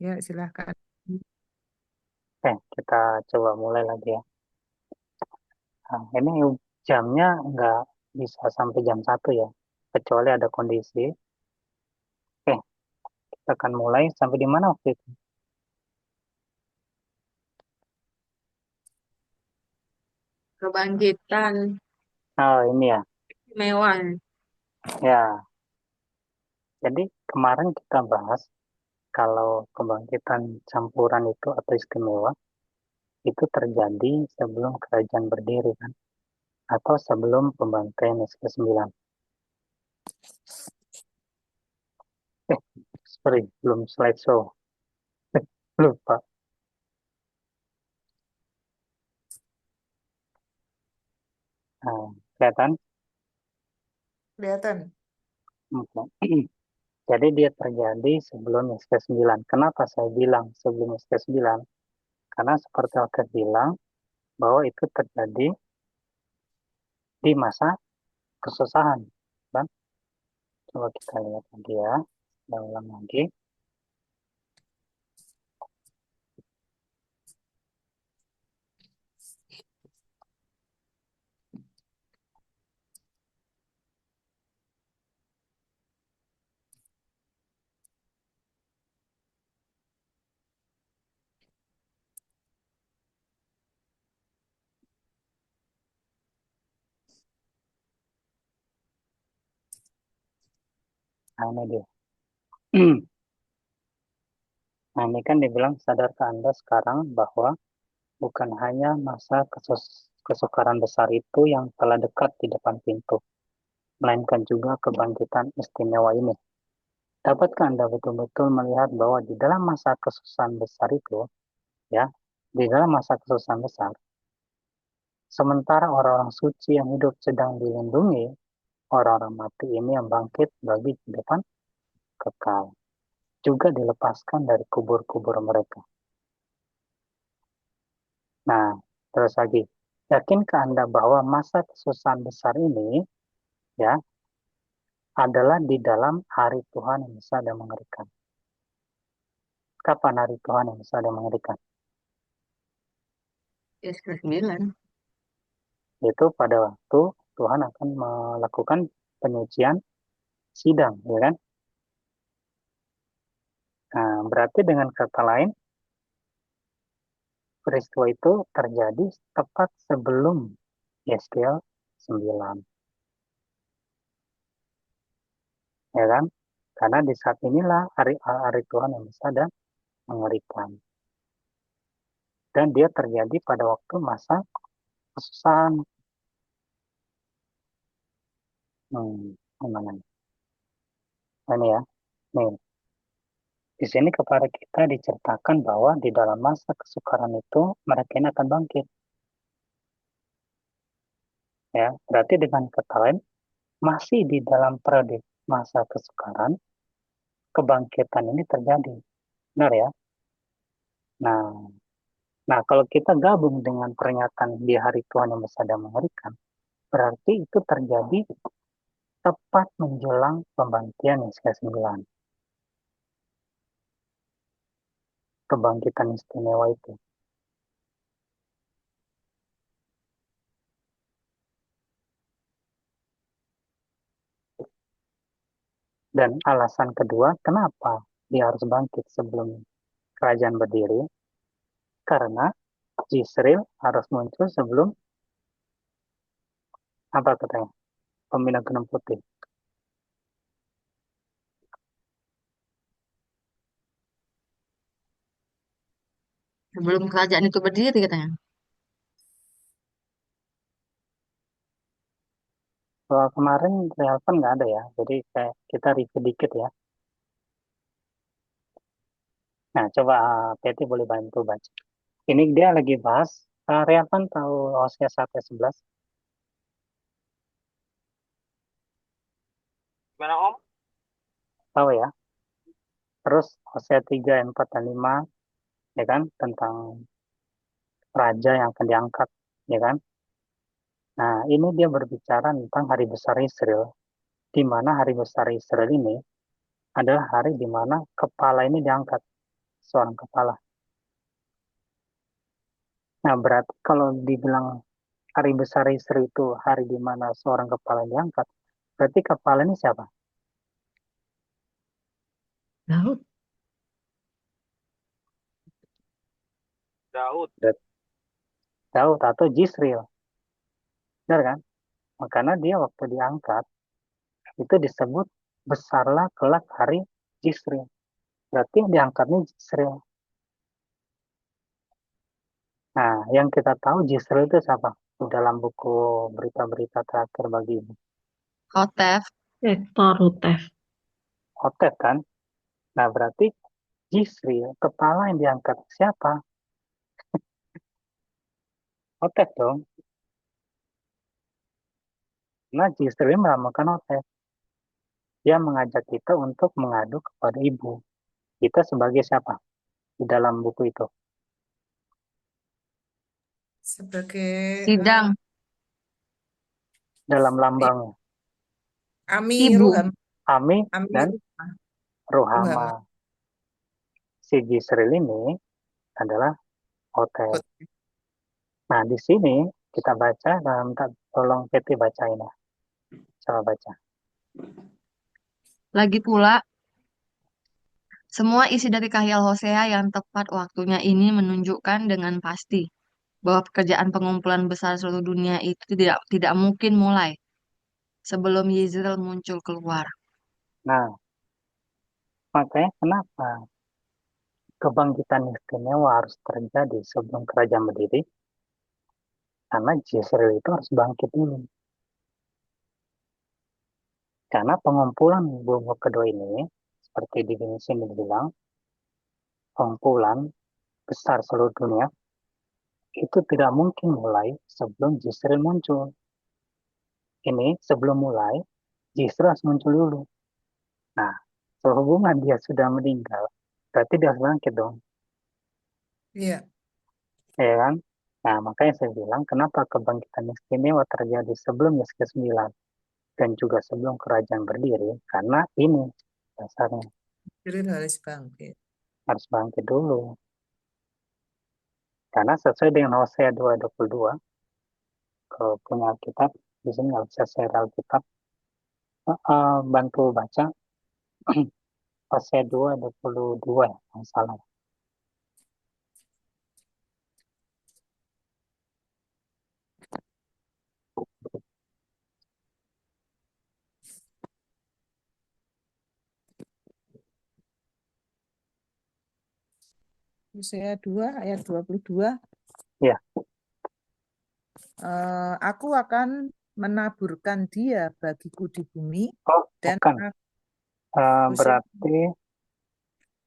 Ya, silahkan. Oke, kita coba mulai lagi ya. Nah, ini jamnya nggak bisa sampai jam 1 ya, kecuali ada kondisi. Oke, kita akan mulai sampai di mana waktu itu? Kebangkitan Oh, ini ya. mewah. Ya, jadi kemarin kita bahas kalau kebangkitan campuran itu atau istimewa itu terjadi sebelum kerajaan berdiri kan, atau sebelum pembantaian SK9. Eh, sorry, belum slideshow. Lupa. Nah, kelihatan? Kelihatan. Oke. Jadi dia terjadi sebelum SK9. Kenapa saya bilang sebelum SK9? Karena seperti yang saya bilang, bahwa itu terjadi di masa kesusahan. Dan coba kita lihat lagi ya. Kita ulang lagi. Nah, ini dia. Nah, ini kan dibilang, sadarkah Anda sekarang bahwa bukan hanya masa kesukaran besar itu yang telah dekat di depan pintu, melainkan juga kebangkitan istimewa ini. Dapatkah Anda betul-betul melihat bahwa di dalam masa kesusahan besar itu, ya, di dalam masa kesusahan besar, sementara orang-orang suci yang hidup sedang dilindungi, orang-orang mati ini yang bangkit bagi kehidupan kekal, juga dilepaskan dari kubur-kubur mereka. Nah, terus lagi, yakinkah Anda bahwa masa kesusahan besar ini, ya, adalah di dalam hari Tuhan yang besar dan mengerikan? Kapan hari Tuhan yang besar dan mengerikan? Yes, ke-9. Itu pada waktu Tuhan akan melakukan penyucian sidang, ya kan? Nah, berarti dengan kata lain, peristiwa itu terjadi tepat sebelum Yeskiel 9, ya kan? Karena di saat inilah hari Tuhan yang besar dan mengerikan. Dan dia terjadi pada waktu masa kesusahan. Gimana nih? Ini ya, nih. Di sini kepada kita diceritakan bahwa di dalam masa kesukaran itu mereka ini akan bangkit. Ya, berarti dengan kata lain, masih di dalam periode masa kesukaran, kebangkitan ini terjadi. Benar ya? Nah, nah, kalau kita gabung dengan pernyataan di hari Tuhan yang besar dan mengerikan, berarti itu terjadi tepat menjelang pembantaian Yeskiel 9, kebangkitan istimewa itu. Dan alasan kedua, kenapa dia harus bangkit sebelum kerajaan berdiri? Karena Yisrael harus muncul sebelum, apa katanya, pembina gunung putih. Sebelum kerajaan itu berdiri katanya. Kalau kemarin relevan nggak ada ya, jadi kayak kita review dikit ya. Nah, coba PT boleh bantu baca. Ini dia lagi bahas, relevan tahu Hosea 1 ayat 11. Gimana Om? Tahu ya. Terus Hosea 3 ayat 4 dan 5, ya kan, tentang raja yang akan diangkat, ya kan. Nah, ini dia berbicara tentang hari besar Israel, di mana hari besar Israel ini adalah hari di mana kepala ini diangkat. seorang kepala. Nah, berarti kalau dibilang hari besar istri itu hari di mana seorang kepala diangkat, berarti kepala ini siapa? Daud. Daud. Daud atau Jisril, benar kan? Makanya dia waktu diangkat itu disebut besarlah kelak hari Jisril. Berarti yang diangkatnya Jisril. Nah, yang kita tahu Jisril itu siapa? Di dalam buku berita-berita terakhir bagi ibu. Hotep. Torutef. Hotep kan? Nah, berarti Jisril, kepala yang diangkat siapa? Hotep dong. Nah, Jisril melambangkan Hotep. Dia mengajak kita untuk mengadu kepada ibu. Kita sebagai siapa di dalam buku itu? Sebagai Sidang. Dalam lambangnya. Ami Ibu. Ruham, Ami Ami dan Ruhama. Ruhama. Si Jisril ini adalah Hotep. Nah, di sini kita baca dalam tolong Peti bacain ya. Coba baca. Lagi pula, semua isi dari kahyal Hosea yang tepat waktunya ini menunjukkan dengan pasti bahwa pekerjaan pengumpulan besar seluruh dunia itu tidak mungkin mulai sebelum Yezreel muncul keluar. Nah, makanya kenapa kebangkitan istimewa harus terjadi sebelum kerajaan berdiri? Karena Jezreel itu harus bangkit dulu. Karena pengumpulan bumi kedua ini, seperti di sini dibilang, pengumpulan besar seluruh dunia, itu tidak mungkin mulai sebelum Jezreel muncul. Ini sebelum mulai, Jezreel harus muncul dulu. Nah, sehubungan dia sudah meninggal, berarti dia harus bangkit dong. Iya, Ya kan? Nah, makanya saya bilang, kenapa kebangkitan istimewa terjadi sebelum Yesus ke-9 dan juga sebelum kerajaan berdiri, karena ini dasarnya jadi harus bangkit. harus bangkit dulu. Karena sesuai dengan Hosea 2:22, kalau punya Alkitab, di sini nggak bisa share Alkitab, bantu baca Hosea 2:22 ya, kalau salah. Hosea 2 ayat 22, Ya, aku akan menaburkan dia bagiku di bumi oh dan bukan, Hosea berarti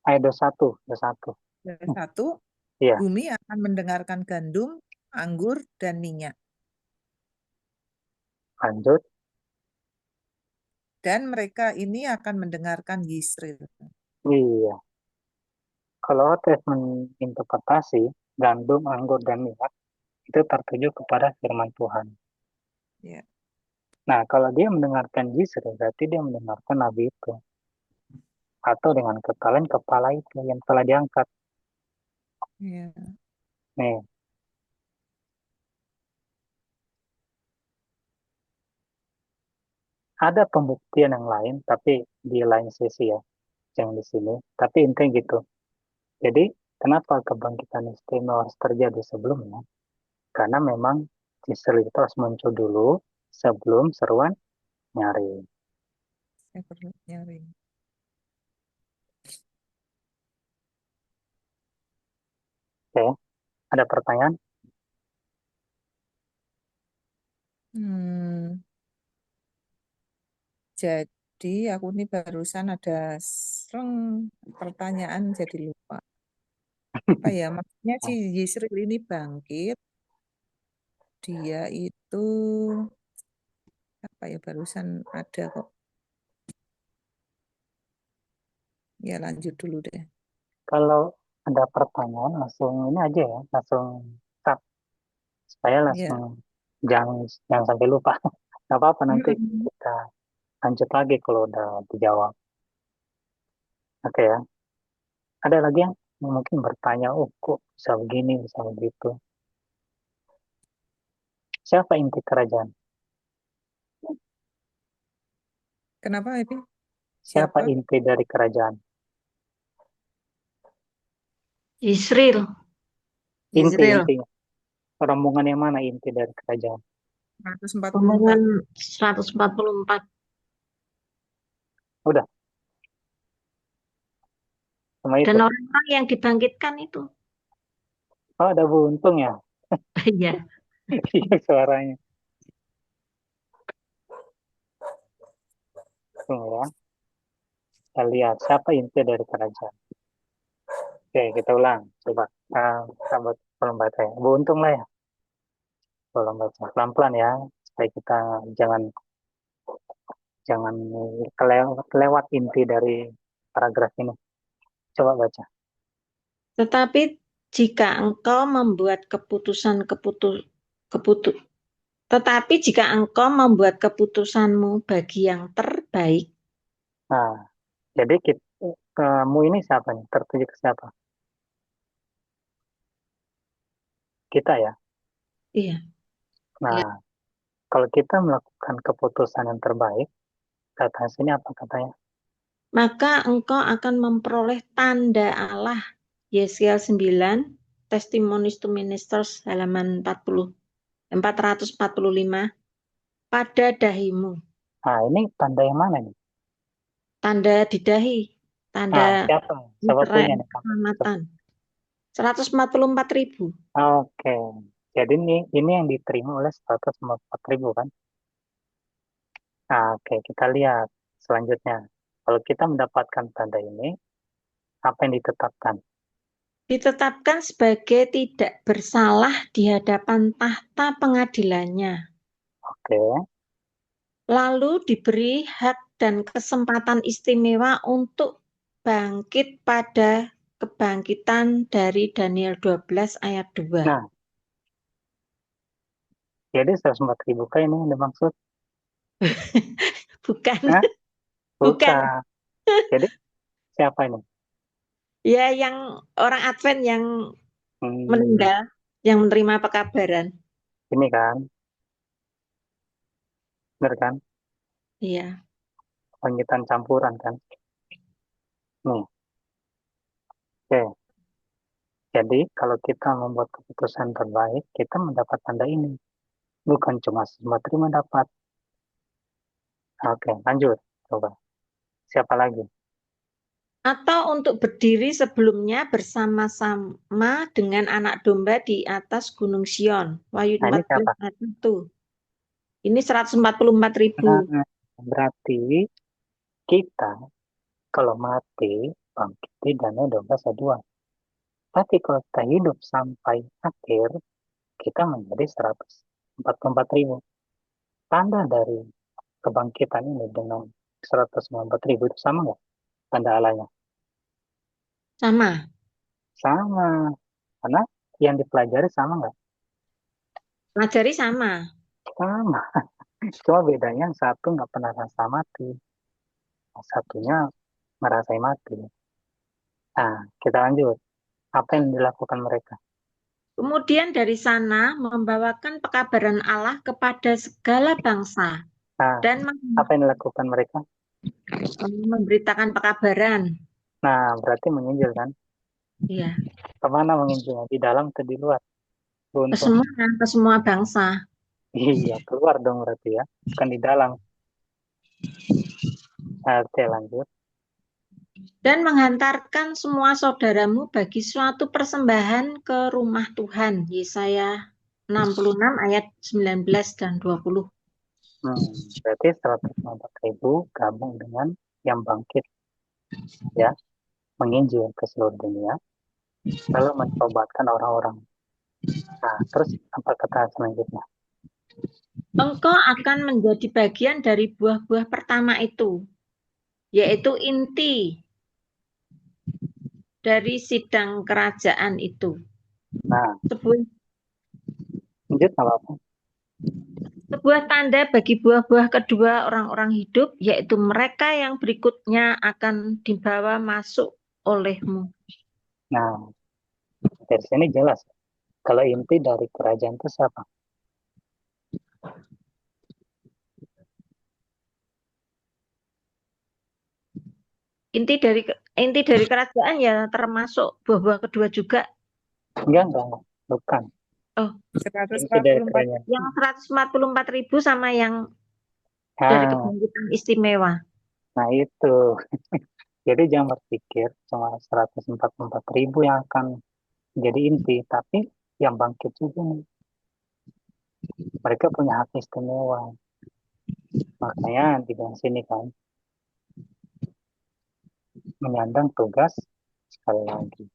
ayat 21, 21. 1, Iya, bumi akan mendengarkan gandum, anggur, dan minyak. lanjut. Dan mereka ini akan mendengarkan Yisrael. Iya, kalau tes menginterpretasi gandum, anggur, dan minyak, itu tertuju kepada firman Tuhan. Ya, Nah, kalau dia mendengarkan Yisrael, berarti dia mendengarkan Nabi itu. Atau dengan kekalian kepala itu yang telah diangkat. ya, Nih, ada pembuktian yang lain, tapi di lain sisi ya, yang di sini. Tapi intinya gitu. Jadi, kenapa kebangkitan istimewa harus terjadi sebelumnya? Karena memang Yisrael itu harus muncul dulu sebelum seruan nyari. saya perlu nyari. Oke, ada pertanyaan? Hmm, jadi aku ini barusan ada sereng pertanyaan jadi lupa. Apa ya, maksudnya si Yisrael ini bangkit, dia itu apa ya, barusan ada kok. Ya lanjut dulu deh. Kalau ada pertanyaan, langsung ini aja ya, langsung tap, supaya Ya. langsung jangan sampai lupa. Nggak apa-apa, nanti Mm-mm. kita lanjut lagi kalau udah dijawab. Oke ya. Ada lagi yang mungkin bertanya, oh kok bisa begini, bisa begitu. Siapa inti kerajaan? Kenapa ini? Siapa Siapa? inti dari kerajaan? Yisril. Yisril. Intinya. Rombongan yang mana inti dari kerajaan? 144. Rombongan 144. Udah, cuma Dan itu. orang-orang yang dibangkitkan itu. Oh, ada buntung ya? Iya. Iya suaranya. Tunggu ya. Kita lihat siapa inti dari kerajaan. Oke, kita ulang. Coba. Sahabat tolong baca ya. Buntung lah ya. Tolong baca. Pelan-pelan ya. Supaya kita jangan jangan kelewat inti dari paragraf ini. Coba baca. Tetapi jika engkau membuat keputus tetapi jika engkau membuat keputusanmu bagi yang terbaik, Nah, jadi kamu ini siapa nih? Tertuju ke siapa? Kita ya. iya, ya, Nah, kalau kita melakukan keputusan yang terbaik, kata sini apa katanya? maka engkau akan memperoleh tanda Allah. Yesaya 9, Testimonies to Ministers halaman 445 pada dahimu. Nah, ini tanda yang mana nih? Tanda di dahi, tanda Nah, siapa? Siapa punya Israel nih? keselamatan. 144.000. Oke, jadi ini yang diterima oleh 144.000 kan? Nah, oke, kita lihat selanjutnya. Kalau kita mendapatkan tanda ini, apa yang ditetapkan? Ditetapkan sebagai tidak bersalah di hadapan tahta pengadilannya. Oke, Lalu diberi hak dan kesempatan istimewa untuk bangkit pada kebangkitan dari Daniel 12 ayat 2. nah, jadi 104.000 kan ini yang dimaksud? Bukan, Hah? bukan. Bukan. Jadi siapa ini? Ya, yang orang Advent yang Hmm, meninggal, yang menerima pekabaran. ini kan, benar kan? Iya. Bangkitan campuran kan? Nih, oke. Jadi kalau kita membuat keputusan terbaik, kita mendapat tanda ini. Bukan cuma semua terima dapat. Oke, lanjut. Coba. Siapa lagi? Atau untuk berdiri sebelumnya bersama-sama dengan anak domba di atas Gunung Sion. Wahyu Nah, ini 14 siapa? ayat 1. Ini 144.000. Nah, berarti kita kalau mati bangkit di Daniel 12 ayat 2. Tapi kalau kita hidup sampai akhir, kita menjadi 144.000. Tanda dari kebangkitan ini dengan 194.000 itu sama nggak? Tanda alanya? Sama. Sama. Karena yang dipelajari sama nggak? Pelajari sama. Sama. Cuma bedanya yang satu nggak pernah rasa mati. Yang satunya merasai mati. Nah, kita lanjut. Apa yang dilakukan mereka? Kemudian dari sana membawakan pekabaran Allah kepada segala bangsa Nah, dan apa yang dilakukan mereka? memberitakan pekabaran. Nah, berarti menginjil kan? Iya, Kemana menginjilnya? Di dalam atau di luar? ke Beruntung. semua ke semua bangsa Iya, keluar dong berarti ya. Bukan di dalam. Nah, oke, lanjut. dan menghantarkan semua saudaramu bagi suatu persembahan ke rumah Tuhan. Yesaya 66 ayat 19 dan 20. Berarti 104.000 gabung dengan yang bangkit ya. Menginjil ke seluruh dunia. Lalu mencobatkan orang-orang. Nah, terus apa kata selanjutnya? Engkau akan menjadi bagian dari buah-buah pertama itu, yaitu inti dari sidang kerajaan itu. Nah, Sebuah, lanjut nggak apa-apa. sebuah tanda bagi buah-buah kedua orang-orang hidup, yaitu mereka yang berikutnya akan dibawa masuk olehmu. Nah, dari sini jelas. Kalau inti dari kerajaan itu siapa? Inti dari kerajaan ya termasuk buah-buah kedua juga. Enggak. Bukan. Oh, Inti dari 144 kerajaan. yang 144.000 sama yang dari Nah, kebangkitan istimewa. nah itu. Jadi jangan berpikir cuma 144.000 yang akan jadi inti, tapi yang bangkit juga nih. Mereka punya hak istimewa. Makanya di sini kan menyandang tugas sekali lagi.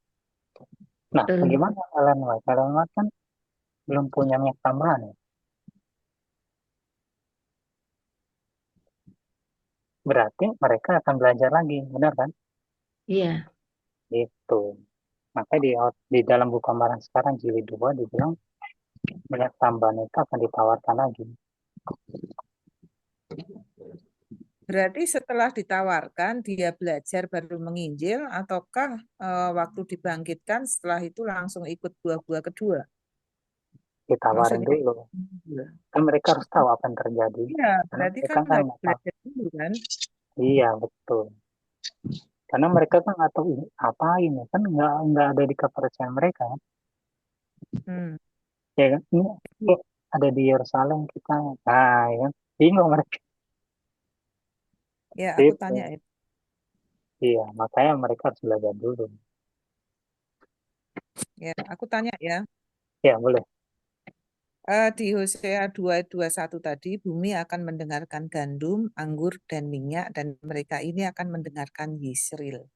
Nah, Betul. bagaimana Ellen White? Ellen White kan belum punya minyak tambahan ya. Berarti mereka akan belajar lagi, benar kan? Iya. Itu. Makanya di dalam buku amaran sekarang jilid 2 dibilang minyak tambahan itu akan ditawarkan lagi. Berarti setelah ditawarkan dia belajar baru menginjil ataukah waktu dibangkitkan setelah itu langsung ikut buah-buah kedua? Ditawarin Maksudnya dulu. iya. Kan mereka harus tahu apa yang terjadi. Iya, Karena berarti mereka kan kan harus nggak tahu. belajar dulu kan? Iya, betul. Karena mereka kan nggak tahu ini apa ini. Kan nggak ada di kepercayaan mereka. Kan? Hmm. Ya kan? Ini kok ada di Yerusalem kita. Nah, ya kan? Bingung mereka. Ya, aku tanya Itu. ya. Iya, makanya mereka harus belajar dulu. Ya, aku tanya ya. Ya, boleh. Di Hosea 2:21 tadi, bumi akan mendengarkan gandum, anggur, dan minyak, dan mereka ini akan mendengarkan Yisril.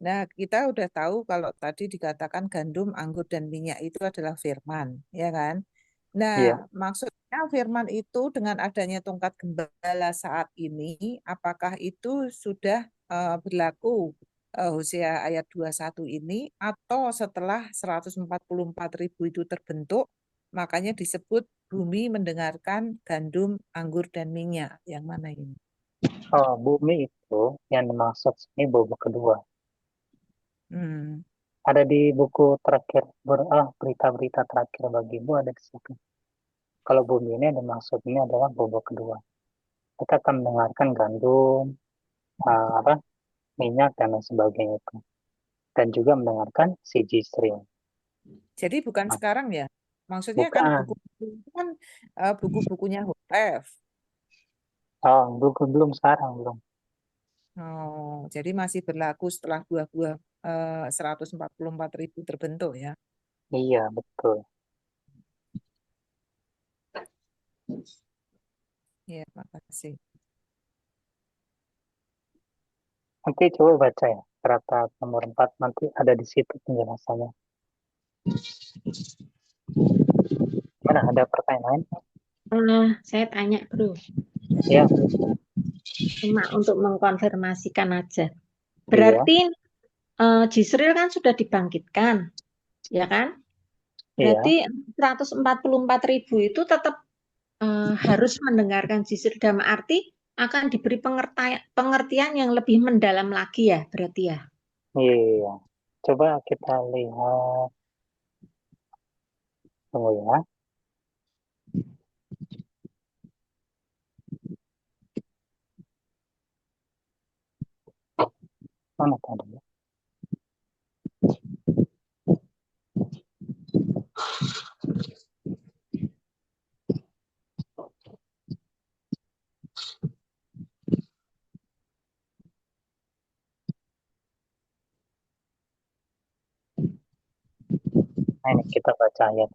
Nah, kita udah tahu kalau tadi dikatakan gandum, anggur, dan minyak itu adalah firman, ya kan? Nah, Iya. maksudnya firman itu dengan adanya tongkat gembala saat ini, apakah itu sudah berlaku Hosea ayat 21 ini, atau setelah 144.000 itu terbentuk, makanya disebut bumi mendengarkan gandum, anggur, dan minyak. Yang mana ini? Oh, bumi itu yang dimaksud ini bumi kedua. Hmm. Ada di buku terakhir, berita-berita terakhir bagi ibu ada di situ. Kalau bumi ini ada maksudnya adalah bobok kedua. Kita akan mendengarkan gandum, apa, minyak dan lain sebagainya itu. Dan juga mendengarkan si Jisril. Jadi bukan Nah, sekarang ya? Maksudnya kan bukan. buku-buku itu kan buku-bukunya Hotef. Oh, belum sekarang, belum. Oh, jadi masih berlaku setelah buah-buah 144.000 terbentuk ya. Iya, betul. Ya, makasih. Nanti coba baca ya. Kata nomor 4 nanti ada di situ penjelasannya. Mana ada pertanyaan? Saya tanya, Bro. Ya, Cuma untuk mengkonfirmasikan aja. iya, Berarti Jisril kan sudah dibangkitkan, ya kan? iya, Berarti 144.000 itu tetap harus mendengarkan Jisril dalam arti akan diberi pengertian yang lebih mendalam lagi ya, berarti ya. iya. Coba kita lihat. Tunggu ya. Mana tadi? Nah, ini kita baca ayat.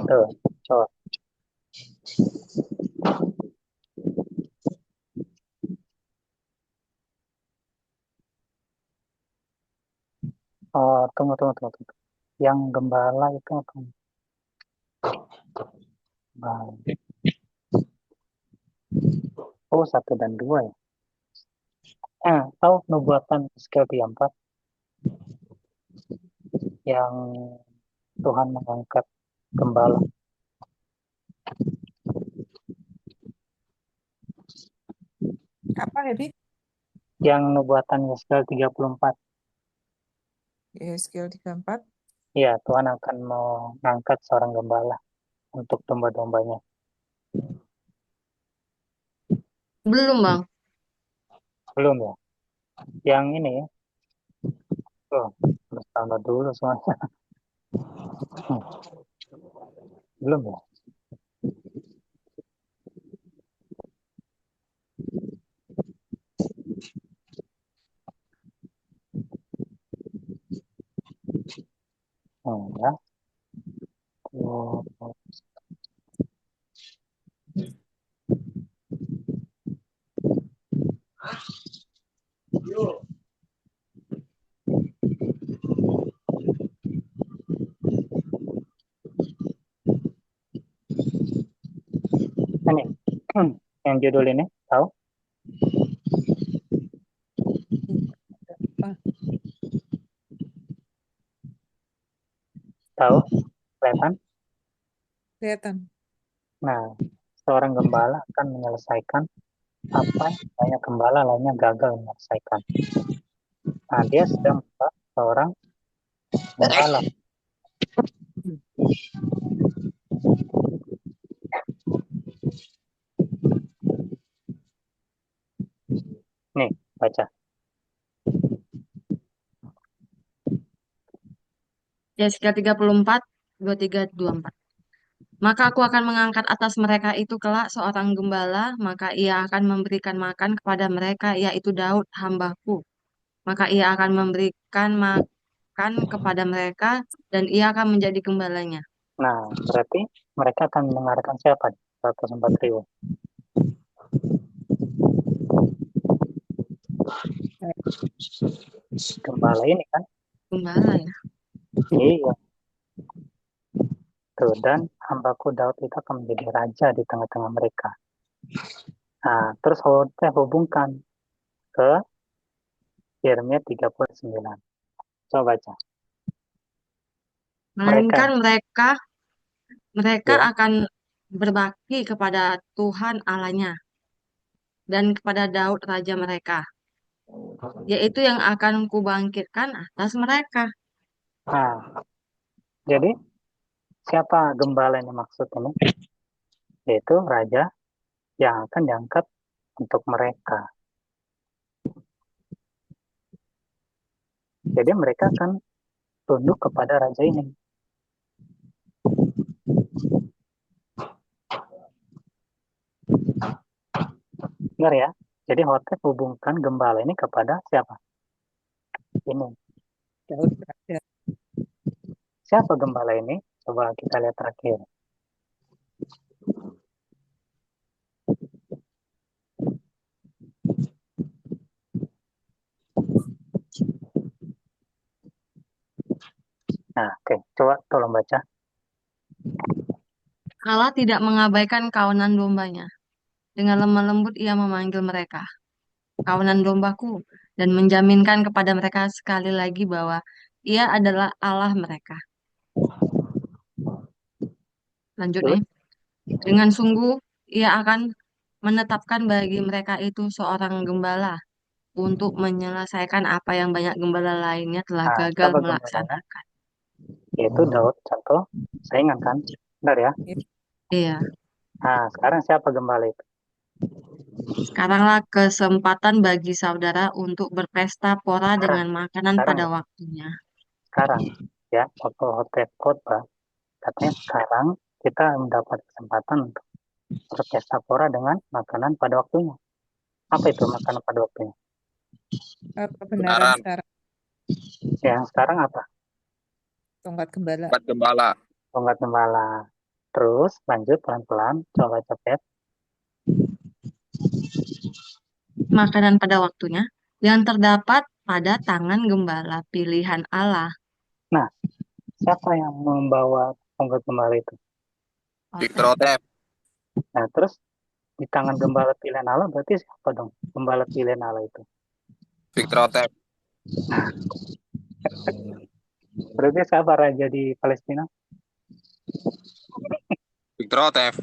Tuh, coba. Oh, tunggu. Yang gembala itu apa? Gembala. Oh, 1 dan 2 ya. Tahu nubuatan Hizkia 4 yang Tuhan mengangkat gembala. Apa jadi? Yang nubuatan Yeskiel 34. Yeskiel 34. Iya, Tuhan akan mengangkat seorang gembala untuk domba-dombanya. Belum, Bang. Belum ya? Yang ini ya? Oh, harus download dulu semuanya. Belum ya? Ya. Oh, ini. Yang judul ini, tahu? Apa? Tahu? Kelihatan? Kelihatan. Nah, seorang gembala akan menyelesaikan apa yang banyak gembala lainnya gagal menyelesaikan. Nah, dia sedang membuat seorang gembala. Nih, baca. Yeskiel 34, 23, 24. Maka aku akan mengangkat atas mereka itu kelak seorang gembala, maka ia akan memberikan makan kepada mereka, yaitu Daud, hambaku. Maka ia akan memberikan makan kepada mereka, dan ia akan menjadi gembalanya. Nah, berarti mereka akan mendengarkan siapa? 104.000. Gembala ini kan? Gembala ya. Iya. Tuh, dan hambaku Daud itu akan menjadi raja di tengah-tengah mereka. Nah, terus hubungkan ke Yeremia 39. Coba baca. Mereka, Melainkan mereka ya. akan berbakti kepada Tuhan Allahnya dan kepada Daud raja mereka, yaitu yang akan kubangkitkan atas mereka. Nah, jadi siapa gembala yang maksud ini? Yaitu raja yang akan diangkat untuk mereka. Jadi mereka akan tunduk kepada raja ini. Benar ya? Jadi Hotep hubungkan gembala ini kepada siapa? Ini. Daud raja. Siapa gembala ini? Coba kita lihat terakhir. Nah, oke. Coba tolong baca. Allah tidak mengabaikan kawanan dombanya. Dengan lemah lembut ia memanggil mereka, kawanan dombaku, dan menjaminkan kepada mereka sekali lagi bahwa ia adalah Allah mereka. Lanjut Terus, nih. Dengan sungguh ia akan menetapkan bagi mereka itu seorang gembala untuk menyelesaikan apa yang banyak gembala lainnya telah nah, gagal siapa gembalanya? melaksanakan. Yaitu Daud, contoh saingan kan? Benar ya? Iya, Nah, sekarang siapa gembala itu? sekaranglah kesempatan bagi saudara untuk berpesta pora Sekarang, dengan makanan sekarang, pada waktunya. sekarang. Ya, waktu Hotep khotbah, katanya sekarang kita mendapat kesempatan untuk berpesta pora dengan makanan pada waktunya. Apa itu makanan pada waktunya? Kebenaran sekarang. Yang sekarang apa? Tongkat gembala. Tongkat gembala. Tongkat gembala. Terus lanjut pelan-pelan, coba cepet. Makanan pada waktunya yang terdapat pada tangan gembala pilihan Allah. Nah, siapa yang membawa tongkat gembala itu? Victor Hotep. Nah, terus di tangan gembala pilihan Allah berarti siapa dong? Gembala pilihan Allah itu. Victor Hotep. Berarti siapa raja di Palestina? Victor Hotep.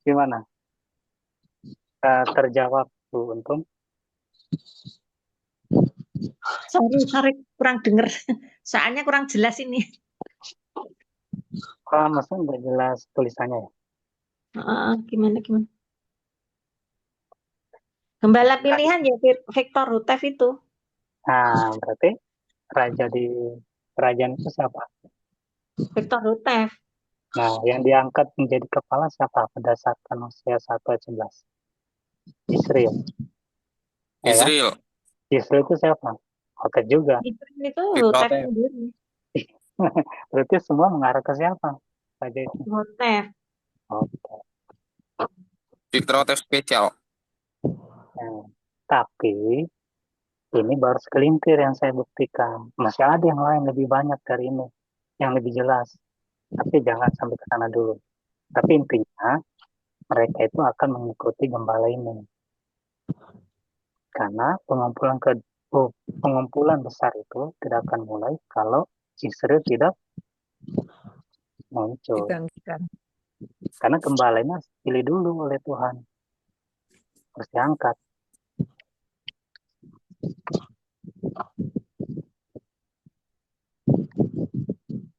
Gimana? Terjawab Bu Untung. Sorry, kurang dengar. Soalnya kurang jelas ini. Maksudnya nggak jelas tulisannya ya? Gimana? Gembala pilihan ya Victor Rutev itu. Nah, berarti raja di kerajaan itu siapa? Victor Rutev. Nah, yang diangkat menjadi kepala siapa berdasarkan Hosea 1 ayat 11? Yisrael. Ya kan? Israel. Yisrael itu siapa? Oke juga. Itu Rutev Fitrotev. sendiri. Berarti semua mengarah ke siapa? Raja itu. Rutev. Oke. Fitrotev spesial. Nah, tapi ini baru segelintir yang saya buktikan. Masih ada yang lain lebih banyak dari ini, yang lebih jelas. Tapi jangan sampai ke sana dulu. Tapi intinya, mereka itu akan mengikuti gembala ini. Karena pengumpulan besar itu tidak akan mulai kalau Israel tidak muncul. Dibangkitkan. Karena gembalanya pilih dulu oleh Tuhan. Harus diangkat.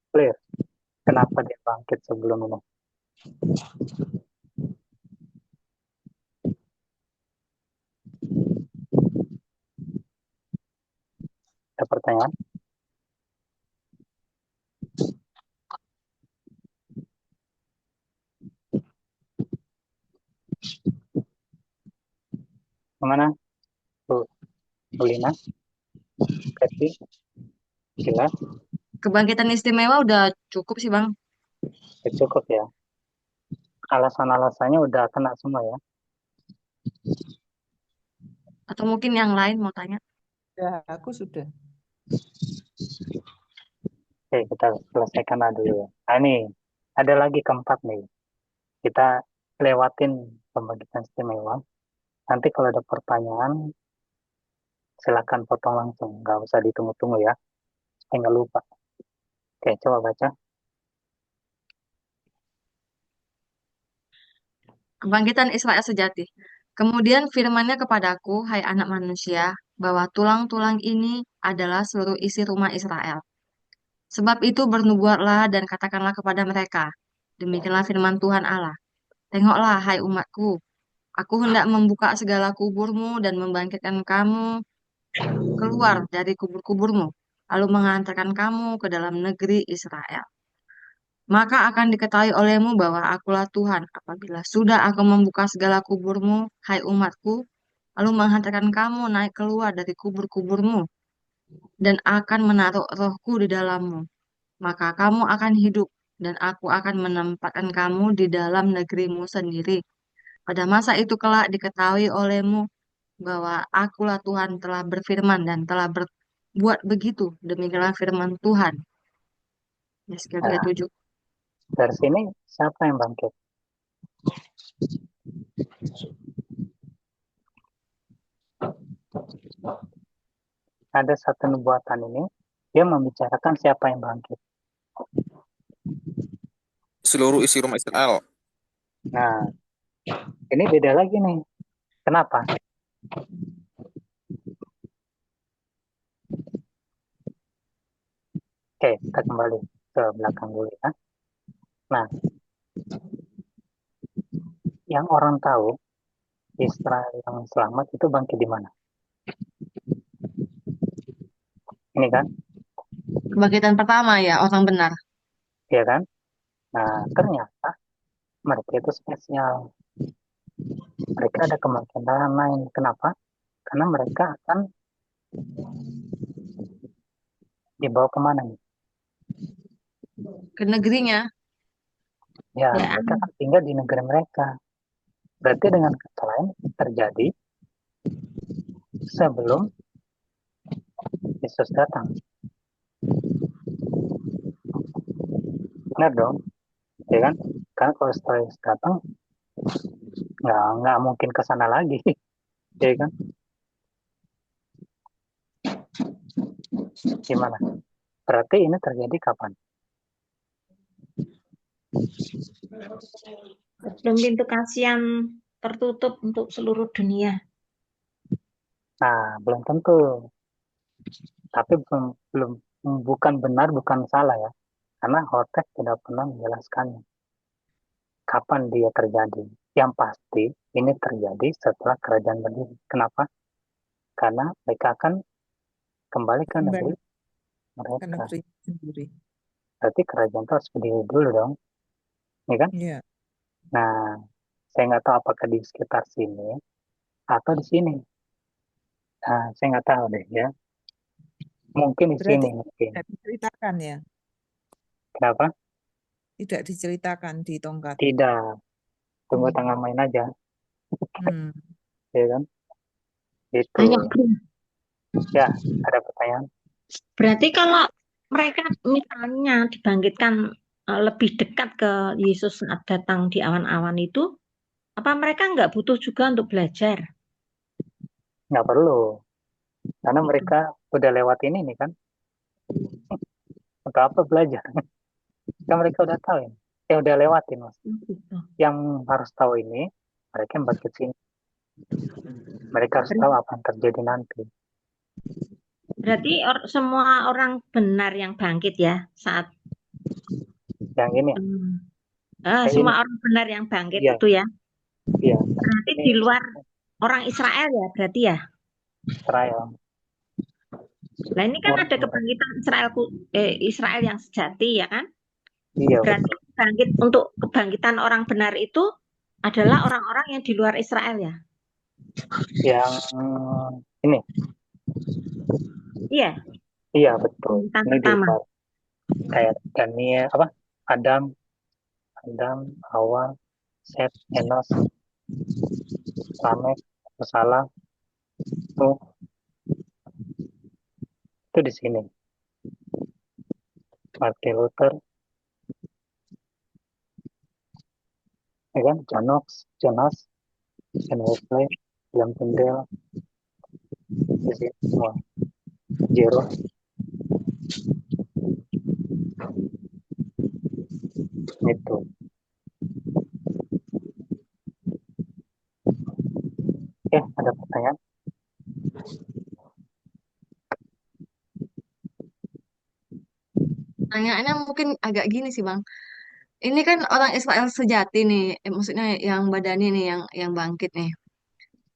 Clear. Kenapa dia bangkit sebelum ini? Ada pertanyaan? Kemana? Bu Lina? Keti? Jelas? Kebangkitan istimewa udah cukup sih Bang. Ya, cukup ya. Alasan-alasannya udah kena semua ya. Atau mungkin yang lain mau tanya. Ya, aku sudah. Oke, kita selesaikan dulu ya. Nah, ini ada lagi keempat nih. Kita lewatin pembagian istimewa. Nanti kalau ada pertanyaan, silakan potong langsung. Nggak usah ditunggu-tunggu ya. Saya nggak lupa. Oke, coba baca. Kebangkitan Israel sejati. Kemudian firman-Nya kepadaku, hai anak manusia, bahwa tulang-tulang ini adalah seluruh isi rumah Israel. Sebab itu bernubuatlah dan katakanlah kepada mereka, demikianlah firman Tuhan Allah. Tengoklah, hai umatku, aku hendak membuka segala kuburmu dan membangkitkan kamu keluar dari kubur-kuburmu, lalu mengantarkan kamu ke dalam negeri Israel. Maka akan diketahui olehmu bahwa akulah Tuhan apabila sudah aku membuka segala kuburmu, hai umatku, lalu menghantarkan kamu naik keluar dari kubur-kuburmu, dan akan menaruh rohku di dalammu. Maka kamu akan hidup, dan aku akan menempatkan kamu di dalam negerimu sendiri. Pada masa itu kelak diketahui olehmu bahwa akulah Tuhan telah berfirman dan telah berbuat begitu. Demikianlah firman Tuhan. Yeskiel Nah, 37. dari sini siapa yang bangkit? Ada satu nubuatan ini, dia membicarakan siapa yang bangkit. Seluruh isi rumah Israel. Nah, ini beda lagi nih. Kenapa? Oke, kita kembali ke belakang dulu ya. Nah, yang orang tahu Israel yang selamat itu bangkit di mana? Ini kan, Kebangkitan pertama ya, orang benar. ya kan? Nah, ternyata mereka itu spesial. Mereka ada kemungkinan lain. Kenapa? Karena mereka akan dibawa kemana nih? Ke negerinya. Ya, Ya, mereka akan tinggal di negeri mereka. Berarti dengan kata lain terjadi sebelum Yesus datang. Benar dong? Ya kan? Karena kalau setelah Yesus datang, nggak mungkin ke sana lagi. Ya kan? Gimana? Berarti ini terjadi kapan? Sebelum pintu kasihan tertutup untuk seluruh dunia. Nah, belum tentu. Tapi bukan benar, bukan salah ya. Karena Hotep tidak pernah menjelaskannya. Kapan dia terjadi? Yang pasti ini terjadi setelah kerajaan berdiri. Kenapa? Karena mereka akan kembali ke negeri Kembali ke mereka. negeri sendiri. Berarti kerajaan itu harus berdiri dulu dong, ya kan? Iya. Nah, saya nggak tahu apakah di sekitar sini atau di sini. Nah, saya nggak tahu deh ya. Mungkin di Berarti sini mungkin. tidak diceritakan ya? Kenapa? Tidak diceritakan di tongkat. Tidak. Tunggu Hmm. tengah main aja, Hmm. ya kan? Itu. Hanya Ya, ada pertanyaan? berarti kalau mereka misalnya dibangkitkan lebih dekat ke Yesus saat datang di awan-awan itu, apa mereka nggak butuh juga untuk belajar? Nggak perlu. Karena Gitu. mereka udah lewat ini nih kan. Untuk apa belajar? Kan mereka udah tahu ya. Udah lewatin mas. Gitu. Yang harus tahu ini, mereka yang bangkit sini. Mereka harus tahu apa yang terjadi nanti. Berarti semua orang benar yang bangkit ya saat Yang ini, ini, semua orang benar yang bangkit iya, itu ya. iya. Berarti Ini di luar orang Israel ya berarti ya. trial. Nah ini kan ada kebangkitan Israel yang sejati ya kan. Iya, Berarti bangkit untuk kebangkitan orang benar itu adalah orang-orang yang di luar Israel ya. yang ini, Iya, iya betul. bangkitan Ini di pertama. luar. Kayak Daniel, apa? Adam, Hawa, Set, Enos, Lamek, Salah, itu di sini. Martin Luther, ya kan? John Huss, John Wesley, William Tyndale, di sini semua. Jero, itu. Ya, ada pertanyaan? Pertanyaannya mungkin agak gini sih Bang. Ini kan orang Israel sejati nih, maksudnya yang badani nih, yang bangkit nih.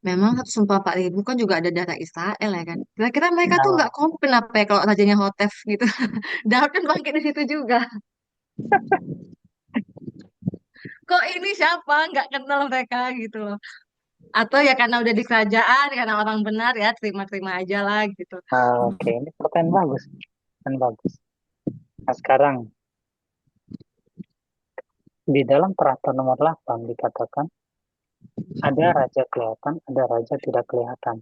Memang 144.000 kan juga ada darah Israel ya kan. Kira-kira mereka tuh Nah, nggak komplain apa ya kalau rajanya Hotef gitu. Daud kan bangkit di situ juga. Kok ini siapa? Nggak kenal mereka gitu loh. Atau ya karena udah di kerajaan, karena orang benar ya terima-terima aja lah gitu. oke, ini pertanyaan bagus. Pertanyaan bagus. Nah, sekarang, di dalam peraturan nomor 8 dikatakan, ada raja kelihatan, ada raja tidak kelihatan.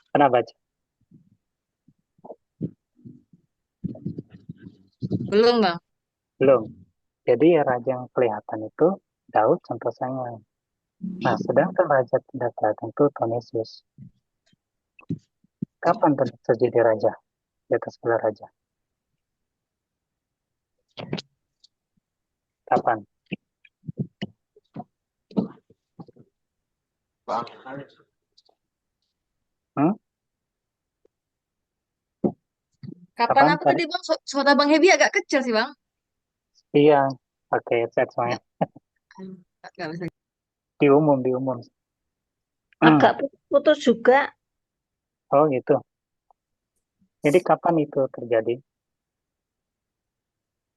Pernah baca? Belum Bang. Belum. Jadi raja yang kelihatan itu Daud contohnya. Nah, sedangkan raja tidak kelihatan itu Tuhan Yesus. Kapan Tuhan Yesus jadi raja di atas segala raja? Kapan? Hmm? Kapan Kapan apa tadi? tadi Bang? Suara Bang Hebi agak kecil sih Bang. Iya, pakai headset semuanya. Nggak bisa. Di umum, di umum. Agak putus juga. Oh gitu. Jadi kapan itu terjadi?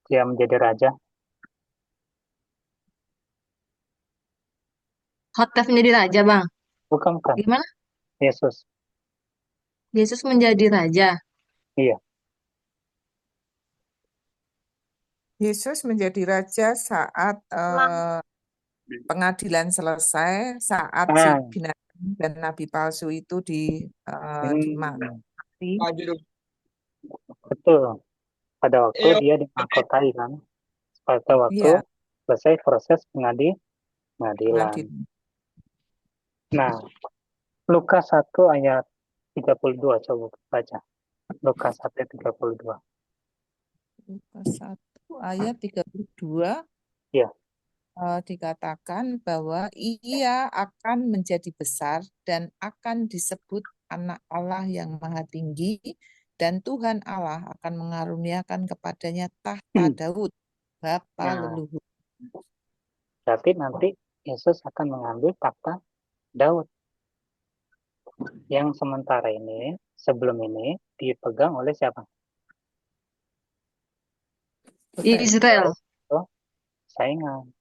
Dia menjadi raja? Hotef menjadi raja Bang. Bukan, bukan. Gimana? Yesus. Yesus menjadi raja. Iya. Yesus menjadi raja saat pengadilan selesai, saat si Ah, binatang dan nabi palsu itu dimati. betul. Pada waktu dia dimahkotai kan. Pada waktu Iya, selesai proses pengadilan. pengadilan. Nah, Lukas 1 ayat 32 coba baca. Lukas 1 ayat 32. Lukas 1 ayat 32. Ya, dikatakan bahwa ia akan menjadi besar dan akan disebut Anak Allah yang Maha Tinggi, dan Tuhan Allah akan mengaruniakan kepadanya tahta Daud, bapa nah, leluhur. berarti nanti Yesus akan mengambil takhta Daud yang sementara ini, sebelum ini dipegang oleh siapa? Israel. Oh, saingan.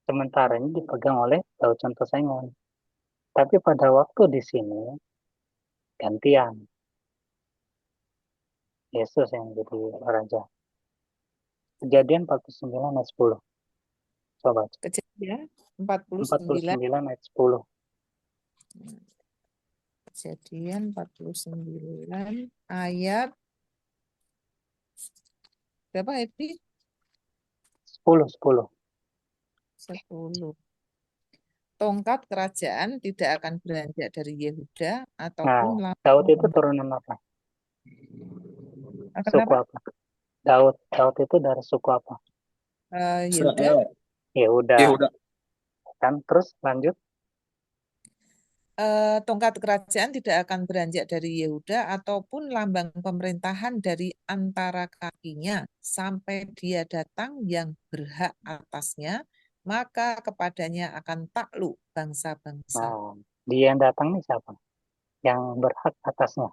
Sementara ini dipegang oleh Daud contoh saingan. Tapi pada waktu di sini gantian. Yesus yang jadi raja. Kejadian 49 ayat 10. Coba. Kejadian 49, 49 ayat 10. Kejadian 49 ayat berapa, Epi? 10, 10. 10. Tongkat kerajaan tidak akan beranjak dari Yehuda ataupun Nah, Daud itu lambang. turunan apa? Suku Kenapa? apa? Daud itu dari suku apa? Yehuda. Ya udah, Yehuda. kan terus lanjut. Tongkat kerajaan tidak akan beranjak dari Yehuda ataupun lambang pemerintahan dari antara kakinya sampai dia datang yang berhak atasnya, maka kepadanya akan takluk bangsa-bangsa. Nah, dia yang datang nih siapa? Yang berhak atasnya.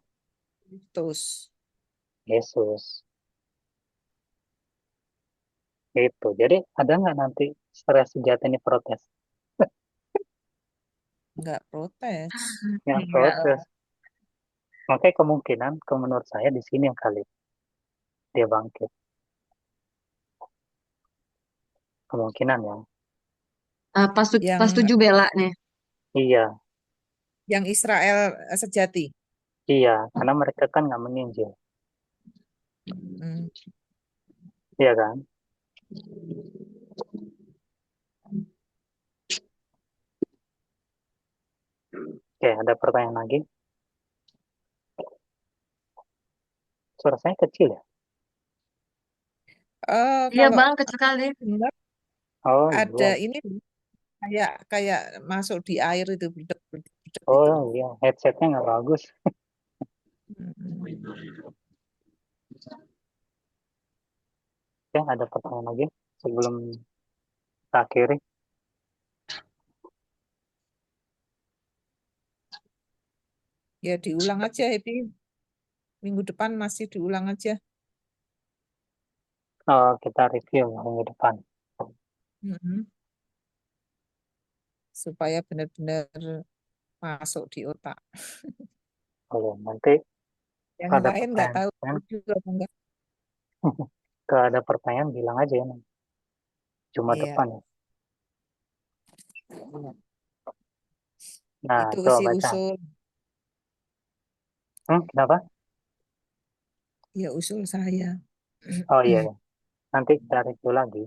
Kristus. Yesus. Itu. Jadi ada nggak nanti stres sejati ini protes? Enggak protes. Yang Enggak protes. lah. Makanya kemungkinan, menurut saya di sini yang kali dia bangkit. Kemungkinan ya. Pas Yang 7 bela nih. Iya, Israel sejati. iya. Karena mereka kan nggak menginjil. Hmm. Iya kan? Oke, ada pertanyaan lagi. Suara saya kecil ya? Iya Kalau bang, kecil sekali. dengar Oh ada iya. ini kayak kayak masuk di air itu budak itu. Oh iya, headsetnya nggak bagus. Oke, ada pertanyaan lagi sebelum kita akhiri. Ya diulang aja, Happy. Minggu depan masih diulang aja. Kita review minggu depan. Mm-mm. Supaya benar-benar masuk di otak. Oke, nanti Yang kalau ada lain nggak tahu pertanyaan, juga apa enggak. kalau ada pertanyaan bilang aja ya. Jumat Iya, depan ya. Nah, itu coba sih baca. usul. Kenapa? Ya usul saya. Oh iya, ya. Nanti kita review lagi.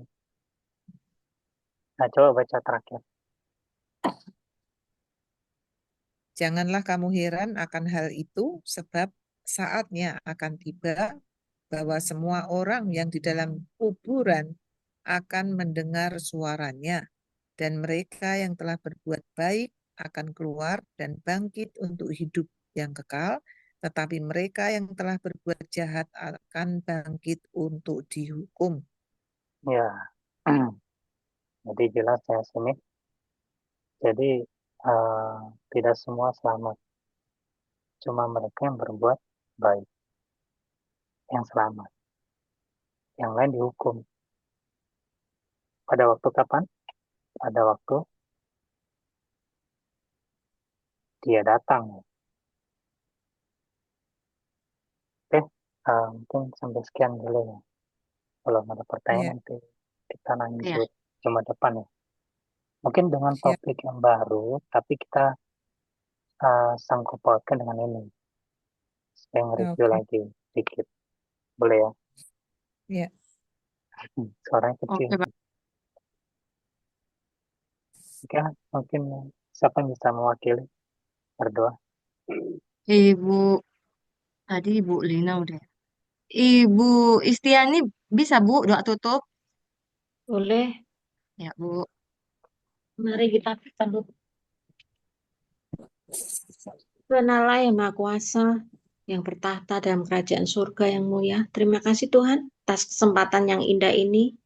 Nah, coba baca terakhir. Janganlah kamu heran akan hal itu, sebab saatnya akan tiba bahwa semua orang yang di dalam kuburan akan mendengar suaranya, dan mereka yang telah berbuat baik akan keluar dan bangkit untuk hidup yang kekal, tetapi mereka yang telah berbuat jahat akan bangkit untuk dihukum. Ya, jadi jelas ya sini. Jadi tidak semua selamat. Cuma mereka yang berbuat baik yang selamat. Yang lain dihukum. Pada waktu kapan? Pada waktu dia datang. Oke, mungkin sampai sekian dulu ya. Kalau ada pertanyaan Ya, nanti kita Iya. lanjut Jumat depan ya. Mungkin dengan siap. topik yang baru, tapi kita sangkut pautkan dengan ini. Saya nge-review Oke. lagi sedikit. Boleh ya? Ya. Suaranya kecil. Oke bang. Oke, mungkin siapa yang bisa mewakili berdoa? Ibu, tadi Ibu Lina udah. Ibu Istiani bisa Bu doa tutup? Boleh, Ya Bu. mari kita berteduh. Tuhan Allah yang Maha Kuasa, yang bertahta dalam kerajaan surga yang mulia. Terima kasih Tuhan atas kesempatan yang indah ini.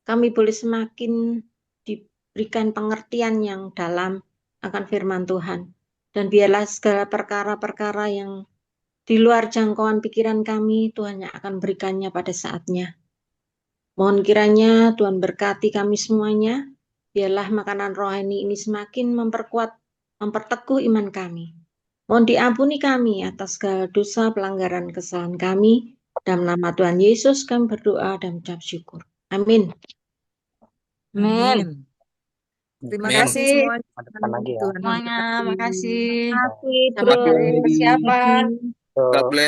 Kami boleh semakin diberikan pengertian yang dalam akan firman Tuhan. Dan biarlah segala perkara-perkara yang di luar jangkauan pikiran kami, Tuhan yang akan berikannya pada saatnya. Mohon kiranya Tuhan berkati kami semuanya. Biarlah makanan rohani ini semakin memperkuat, memperteguh iman kami. Mohon diampuni kami atas segala dosa, pelanggaran, kesalahan kami. Dalam nama Tuhan Yesus kami berdoa dan mengucap syukur. Amin. Amin. Amin. Terima Amin. kasih semuanya. Ada depan lagi ya. Tuhan Semuanya, memberkati. makasih. Terima kasih, Selamat Bro. hari persiapan. So, God bless.